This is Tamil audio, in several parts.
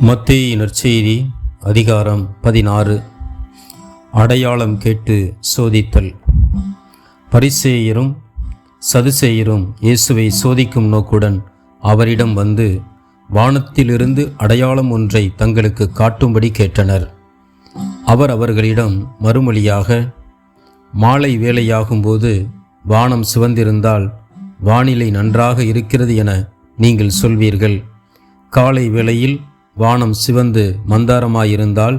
மத்தேயு நற்செய்தி அதிகாரம் 16. அடையாளம் கேட்டு சோதித்தல். பரிசேயரும் சதுசேயரும் இயேசுவை சோதிக்கும் நோக்குடன் அவரிடம் வந்து வானத்திலிருந்து அடையாளம் ஒன்றை தங்களுக்கு காட்டும்படி கேட்டனர். அவர் அவர்களிடம் மறுமொழியாக, மாலை வேளையாகும்போது வானம் சிவந்திருந்தால் வானிலை நன்றாக இருக்கிறது என நீங்கள் சொல்வீர்கள். காலை வேளையில் வானம் சிவந்து மந்தாரமாயிருந்தால்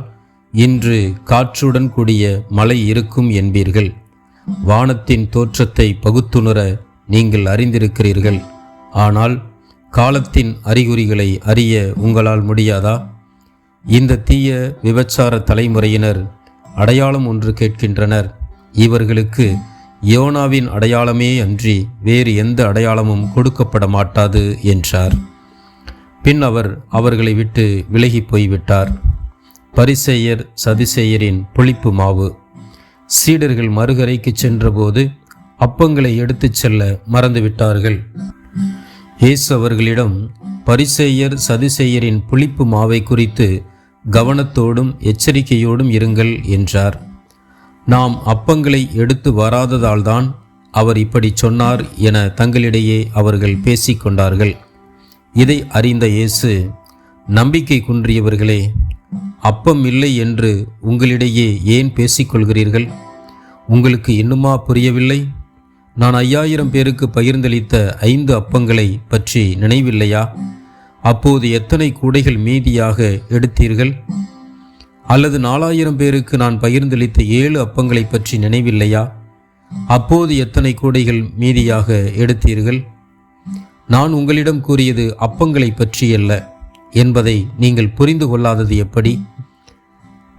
இன்று காற்றுடன் கூடிய மழை இருக்கும் என்பீர்கள். வானத்தின் தோற்றத்தை பகுத்துணர நீங்கள் அறிந்திருக்கிறீர்கள். ஆனால் காலத்தின் அறிகுறிகளை அறிய உங்களால் முடியாதா? இந்த தீய விபச்சார தலைமுறையினர் அடையாளம் ஒன்று கேட்கின்றனர். இவர்களுக்கு யோனாவின் அடையாளமே அன்றி வேறு எந்த அடையாளமும் கொடுக்கப்பட மாட்டாது என்றார். பின் அவர் அவர்களை விட்டு விலகி போய்விட்டார். பரிசேயர் சதுசேயரின் புளிப்பு மாவு. சீடர்கள் மறுகரைக்கு சென்றபோது அப்பங்களை எடுத்துச் செல்ல மறந்துவிட்டார்கள். இயேசு அவர்களிடம், பரிசேயர் சதுசேயரின் புளிப்பு மாவை குறித்து கவனத்தோடும் எச்சரிக்கையோடும் இருங்கள் என்றார். நாம் அப்பங்களை எடுத்து வராததால்தான் அவர் இப்படி சொன்னார் என தங்களிடையே அவர்கள் பேசிக்கொண்டார்கள். இதை அறிந்த இயேசு, நம்பிக்கை குன்றியவர்களே, அப்பம் இல்லை என்று உங்களிடையே ஏன் பேசிக்கொள்கிறீர்கள்? உங்களுக்கு இன்னுமா புரியவில்லை? நான் 5000 பேருக்கு பகிர்ந்தளித்த 5 அப்பங்களை பற்றி நினைவில்லையா? அப்போது எத்தனை கூடைகள் மீதியாக எடுத்தீர்கள்? அல்லது 4000 பேருக்கு நான் பகிர்ந்தளித்த 7 அப்பங்களை பற்றி நினைவில்லையா? அப்போது எத்தனை கூடைகள் மீதியாக எடுத்தீர்கள்? நான் உங்களிடம் கூறியது அப்பங்களை பற்றியல்ல என்பதை நீங்கள் புரிந்து கொள்ளாதது எப்படி?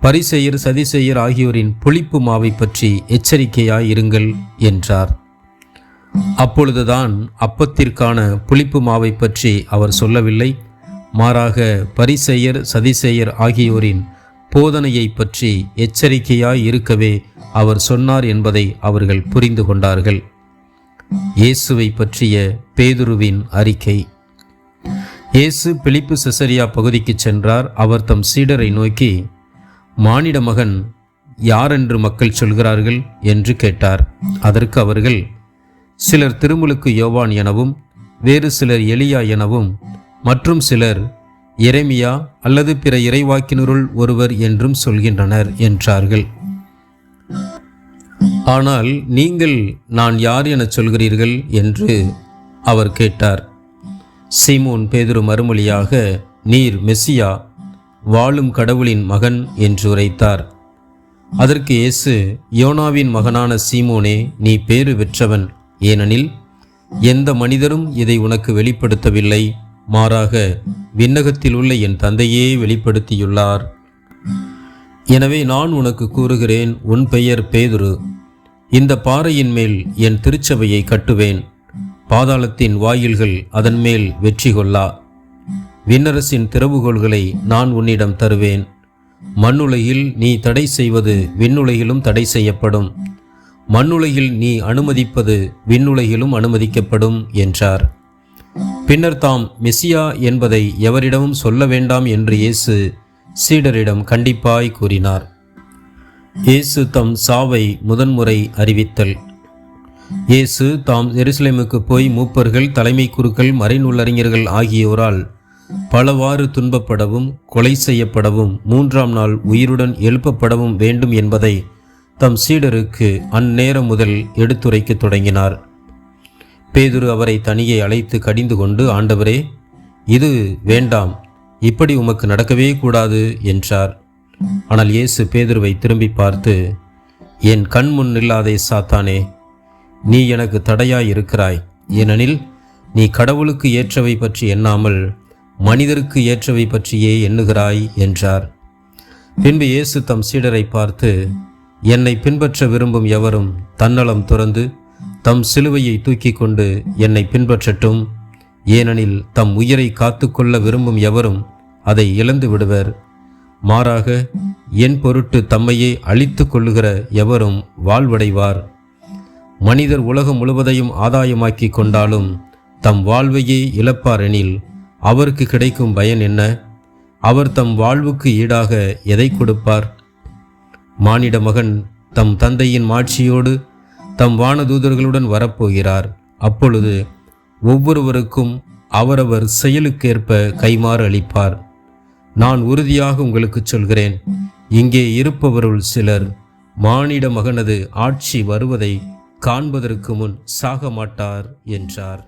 பரிசேயர் சதுசேயர் ஆகியோரின் புளிப்பு மாவை பற்றி எச்சரிக்கையாய் இருங்கள் என்றார். அப்பொழுதுதான் அப்பத்திற்கான புளிப்பு மாவை பற்றி அவர் சொல்லவில்லை, மாறாக பரிசேயர் சதுசேயர் ஆகியோரின் போதனையை பற்றி எச்சரிக்கையாய் இருக்கவே அவர் சொன்னார் என்பதை அவர்கள் புரிந்து கொண்டார்கள். இயேசுவை பற்றிய பேதுருவின் அறிக்கை. இயேசு பிலிப்பு செசரியா பகுதிக்கு சென்றார். அவர் தம் சீடரை நோக்கி, மானிட மகன் யாரென்று மக்கள் சொல்கிறார்கள் என்று கேட்டார். அதற்கு அவர்கள், சிலர் திருமுழுக்கு யோவான் எனவும், வேறு சிலர் எலியா எனவும், மற்றும் சிலர் எரேமியா அல்லது பிற இறைவாக்கினருள் ஒருவர் என்றும் சொல்கின்றனர் என்றார்கள். ஆனால் நீங்கள் நான் யார் என சொல்கிறீர்கள் என்று அவர் கேட்டார். சீமோன் பேதுரு மறுமொழியாக, நீர் மெசியா, வாழும் கடவுளின் மகன் என்று உரைத்தார். அதற்கு இயேசு, யோனாவின் மகனான சீமோனே, நீ பேறு பெற்றவன். ஏனெனில் எந்த மனிதரும் இதை உனக்கு வெளிப்படுத்தவில்லை, மாறாக விண்ணகத்தில் உள்ள என் தந்தையே வெளிப்படுத்தியுள்ளார். எனவே நான் உனக்கு கூறுகிறேன், உன் பெயர் பேதுரு. இந்த பாறையின் மேல் என் திருச்சபையை கட்டுவேன். பாதாளத்தின் வாயில்கள் அதன் மேல் வெற்றி கொள்ளா. விண்ணரசின் திறவுகோல்களை நான் உன்னிடம் தருவேன். மண்ணுலகில் நீ தடை செய்வது விண்ணுலகிலும் தடை செய்யப்படும். மண்ணுலகில் நீ அனுமதிப்பது விண்ணுலகிலும் அனுமதிக்கப்படும் என்றார். பின்னர் தாம் மெசியா என்பதை எவரிடமும் சொல்ல வேண்டாம் என்று இயேசு சீடரிடம் கண்டிப்பாய் கூறினார். இயேசு தம் சாவை முதன்முறை அறிவித்தல். இயேசு தாம் எருசலேமுக்கு போய் மூப்பர்கள், தலைமை குருக்கள், மறைநூலறிஞர்கள் ஆகியோரால் பலவாறு துன்பப்படவும் கொலை செய்யப்படவும் 3ஆம் நாள் உயிருடன் எழுப்பப்படவும் வேண்டும் என்பதை தம் சீடருக்கு அந்நேரம் முதல் எடுத்துரைக்க தொடங்கினார். பேதுரு அவரை தனியே அழைத்து கடிந்து கொண்டு, ஆண்டவரே, இது வேண்டாம், இப்படி உமக்கு நடக்கவே கூடாது என்றார். ஆனால் இயேசு பேதுருவை திரும்பி பார்த்து, என் கண் முன் நில்லாதே சாத்தானே, நீ எனக்கு தடையாய் இருக்கிறாய். ஏனெனில் நீ கடவுளுக்கு ஏற்றவை பற்றி எண்ணாமல் மனிதருக்கு ஏற்றவை பற்றியே எண்ணுகிறாய் என்றார். பின்பு இயேசு தம் சீடரை பார்த்து, என்னை பின்பற்ற விரும்பும் எவரும் தன்னலம் துறந்து தம் சிலுவையை தூக்கி கொண்டு என்னை பின்பற்றட்டும். ஏனெனில் தம் உயிரை காத்து கொள்ள விரும்பும் எவரும் அதை இழந்து விடுவர். மாறாக என் பொருட்டு தம்மையே அழித்து கொள்ளுகிற எவரும் வாழ்வடைவார். மனிதர் உலகம் முழுவதையும் ஆதாயமாக்கி கொண்டாலும் தம் வாழ்வையே இழப்பாரெனில் அவருக்கு கிடைக்கும் பயன் என்ன? அவர் தம் வாழ்வுக்கு ஈடாக எதை கொடுப்பார்? மானிட மகன் தம் தந்தையின் மாட்சியோடு தம் வானதூதர்களுடன் வரப்போகிறார். அப்பொழுது ஒவ்வொருவருக்கும் அவரவர் செயலுக்கேற்ப கைமாறு அளிப்பார். நான் உறுதியாக உங்களுக்கு சொல்கிறேன், இங்கே இருப்பவருள் சிலர் மானிட மகனது ஆட்சி வருவதை காண்பதற்கு முன் சாக மாட்டார் என்றார்.